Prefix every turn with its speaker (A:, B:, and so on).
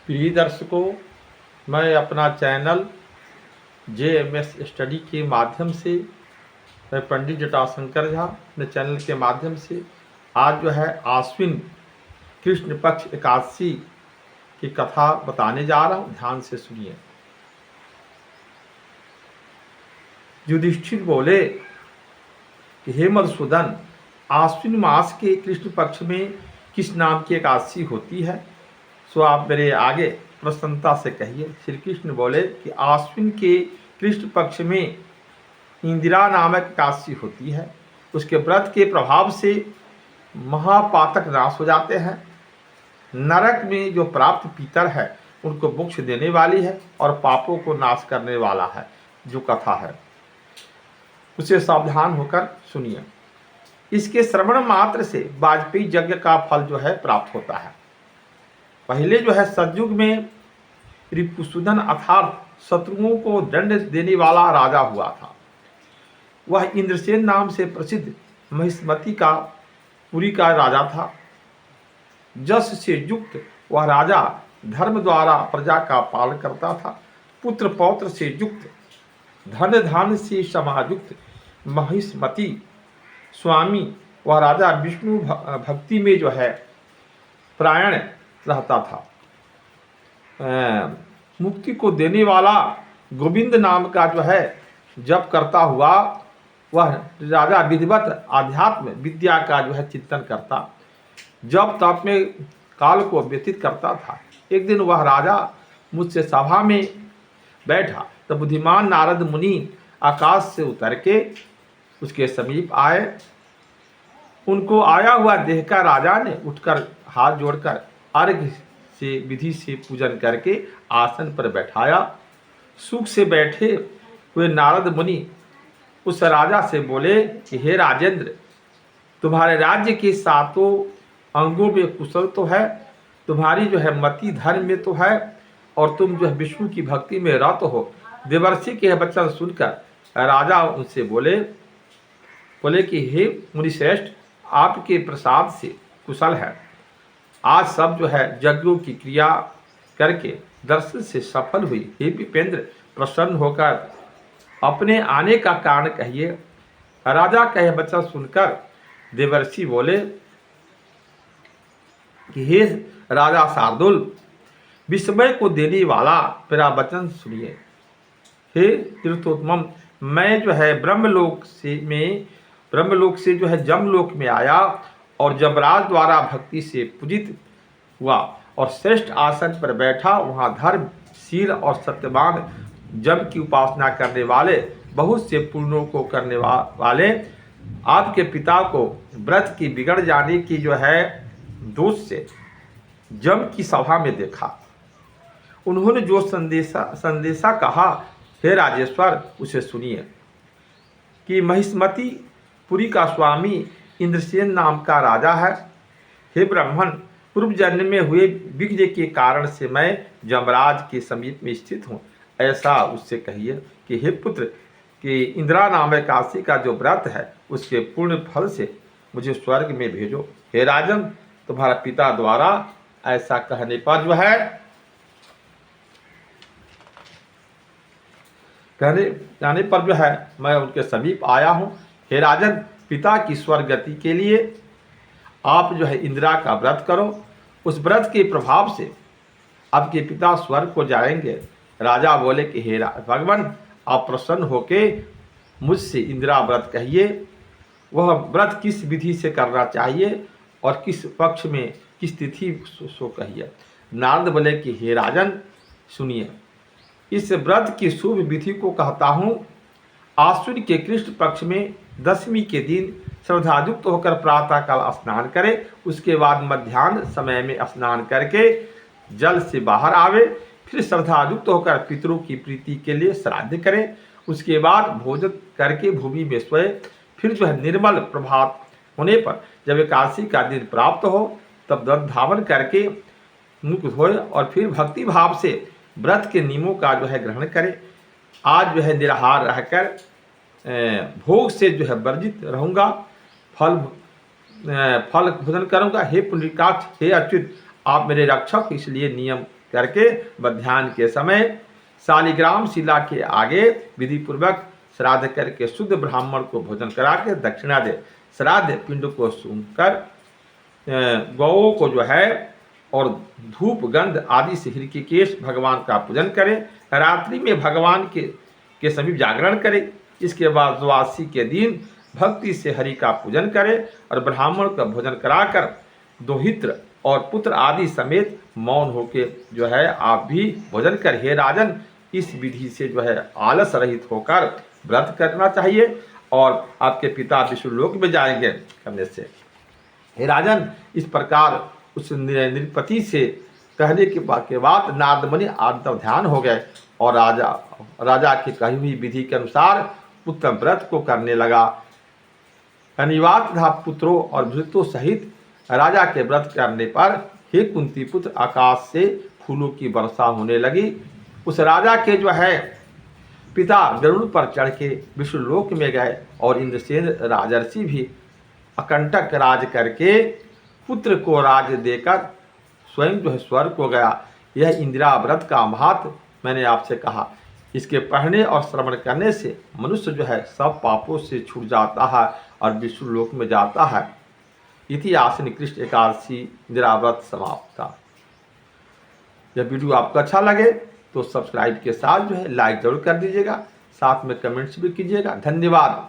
A: प्रिय दर्शकों, मैं अपना चैनल JMS स्टडी के माध्यम से, मैं पंडित जटाशंकर झा, अपने चैनल के माध्यम से आज जो है आश्विन कृष्ण पक्ष एकादशी की कथा बताने जा रहा हूँ। ध्यान से सुनिए। युधिष्ठिर बोले कि हे मधुसूदन, आश्विन मास के कृष्ण पक्ष में किस नाम की एकादशी होती है, सो आप मेरे आगे प्रसन्नता से कहिए। श्री कृष्ण बोले कि आश्विन के कृष्ण पक्ष में इंदिरा नामक एकादशी होती है। उसके व्रत के प्रभाव से महापातक नाश हो जाते हैं। नरक में जो प्राप्त पीतर है उनको मोक्ष देने वाली है और पापों को नाश करने वाला है। जो कथा है उसे सावधान होकर सुनिए। इसके श्रवण मात्र से वाजपेयी यज्ञ का फल जो है प्राप्त होता है। पहले जो है सतयुग में रिपुसूदन अर्थात शत्रुओं को दंड देने वाला राजा हुआ था। वह इंद्रसेन नाम से प्रसिद्ध महिष्मती का पुरी का राजा था। जस से युक्त वह राजा धर्म द्वारा प्रजा का पालन करता था। पुत्र पौत्र से युक्त, धन धान से समायुक्त महिष्मती स्वामी वह राजा विष्णु भक्ति में जो है प्रायण रहता था। मुक्ति को देने वाला गोविंद नाम का जो है जप करता हुआ वह राजा विधिवत आध्यात्म विद्या का जो है चिंतन करता, जब तप में काल को व्यतीत करता था। एक दिन वह राजा मुझसे सभा में बैठा तो बुद्धिमान नारद मुनि आकाश से उतर के उसके समीप आए। उनको आया हुआ देखकर राजा ने उठकर हाथ जोड़कर अर्घ्य से विधि से पूजन करके आसन पर बैठाया। सुख से बैठे हुए नारद मुनि उस राजा से बोले कि हे राजेंद्र, तुम्हारे राज्य के सातों अंगों में कुशल तो है, तुम्हारी जो है मति धर्म में तो है और तुम जो है विष्णु की भक्ति में रत हो। देवर्षि के वचन सुनकर राजा उनसे बोले कि हे मुनिश्रेष्ठ, आपके प्रसाद से कुशल है। आज सब जो है यज्ञों की क्रिया करके दर्शन से सफल हुई। हे विपेंद्र, प्रसन्न होकर अपने आने का कारण कहिए। राजा कहे वचन सुनकर देवर्षि बोले कि हे राजा शार्दुल, विस्मय को देने वाला मेरा वचन सुनिए। हे तीर्थोत्तम, मैं जो है ब्रह्मलोक से जो है जमलोक में आया और जमराज द्वारा भक्ति से पूजित हुआ और श्रेष्ठ आसन पर बैठा। वहाँ धर्म, शील और सत्यवान जम की उपासना करने वाले, बहुत से पुण्यों को करने वाले आपके पिता को व्रत की बिगड़ जाने की जो है दोष से जम की सभा में देखा। उन्होंने जो संदेशा कहा, हे राजेश्वर, उसे सुनिए कि महिष्मती पुरी का स्वामी इंद्रसेन नाम का राजा है। हे ब्राह्मण, पूर्व जन्म में हुए विघ्न के कारण से मैं जमराज के समीप में स्थित हूँ, ऐसा उससे कहिए कि हे पुत्र, कि इंदिरा नामक एकादशी का जो व्रत है उसके पूर्ण फल से मुझे स्वर्ग में भेजो। हे राजन, तुम्हारा पिता द्वारा ऐसा कहने पर जो है मैं उनके समीप आया हूँ। हे राजन, पिता की स्वर्ग गति के लिए आप जो है इंदिरा का व्रत करो। उस व्रत के प्रभाव से आपके पिता स्वर्ग को जाएंगे। राजा बोले कि हे भगवान, आप प्रसन्न होके मुझसे इंदिरा व्रत कहिए। वह व्रत किस विधि से करना चाहिए और किस पक्ष में किस तिथि सो कहिए। नारद बोले कि हे राजन, सुनिए, इस व्रत की शुभ विधि को कहता हूँ। आश्विन के कृष्ण पक्ष में दशमी के दिन श्रद्धायुक्त होकर प्रातःकाल स्नान करे। उसके बाद मध्याह्न समय में स्नान करके जल से बाहर आवे। फिर श्रद्धायुक्त होकर पितरों की प्रीति के लिए श्राद्ध करे। उसके बाद भोजन करके भूमि में सोए। फिर जो है निर्मल प्रभात होने पर जब एकादशी का दिन प्राप्त हो तब दंत धावन करके मुख धोए और फिर भक्ति भाव से व्रत के नियमों का जो है ग्रहण करे। आज जो है निराहार रहकर भोग से जो है वर्जित रहूँगा, फल भोजन करूँगा। हे पुंडरीकाक्ष, हे अच्युत, आप मेरे रक्षक, इसलिए नियम करके मध्याह्न के समय शालिग्राम शिला के आगे विधि पूर्वक श्राद्ध करके शुद्ध ब्राह्मण को भोजन करा के दक्षिणा दे। श्राद्ध पिंड को सूंघकर गौओं को जो है और धूप गंध आदि से ऋषिकेश भगवान का पूजन करे। रात्रि में भगवान के समीप जागरण करे। इसके बाद द्वादशी के दिन भक्ति से हरि का पूजन करे और ब्राह्मण का भोजन कराकर दोहित्र और पुत्र आदि समेत मौन होके जो है आप भी भोजन कर। हे राजन, इस विधि से जो है आलस रहित होकर व्रत करना चाहिए और आपके पिता विष्णुलोक में जाएंगे करने से। हे राजन, इस प्रकार उस नृपति से कहने के बाद नारद मुनि आत्म ध्यान हो गए और राजा की कही हुई विधि के अनुसार उत्तम व्रत को करने लगा। अनिवार्य तथा पुत्रों और भृत्यों सहित राजा के व्रत करने पर हे कुंती पुत्र, आकाश से फूलों की वर्षा होने लगी। उस राजा के जो है पिता गरुड़ पर चढ़ के विष्णुलोक में गए और इंद्रसेन राजर्षि भी अकंटक राज करके पुत्र को राज देकर स्वयं जो है स्वर्ग को गया। यह इंदिरा व्रत का महत्व मैंने आपसे कहा। इसके पढ़ने और श्रवण करने से मनुष्य जो है सब पापों से छूट जाता है और विष्णुलोक में जाता है। इति आश्विन कृष्ण एकादशी इंदिरा व्रत समाप्त। यह वीडियो आपको अच्छा लगे तो सब्सक्राइब के साथ जो है लाइक जरूर कर दीजिएगा, साथ में कमेंट्स भी कीजिएगा। धन्यवाद।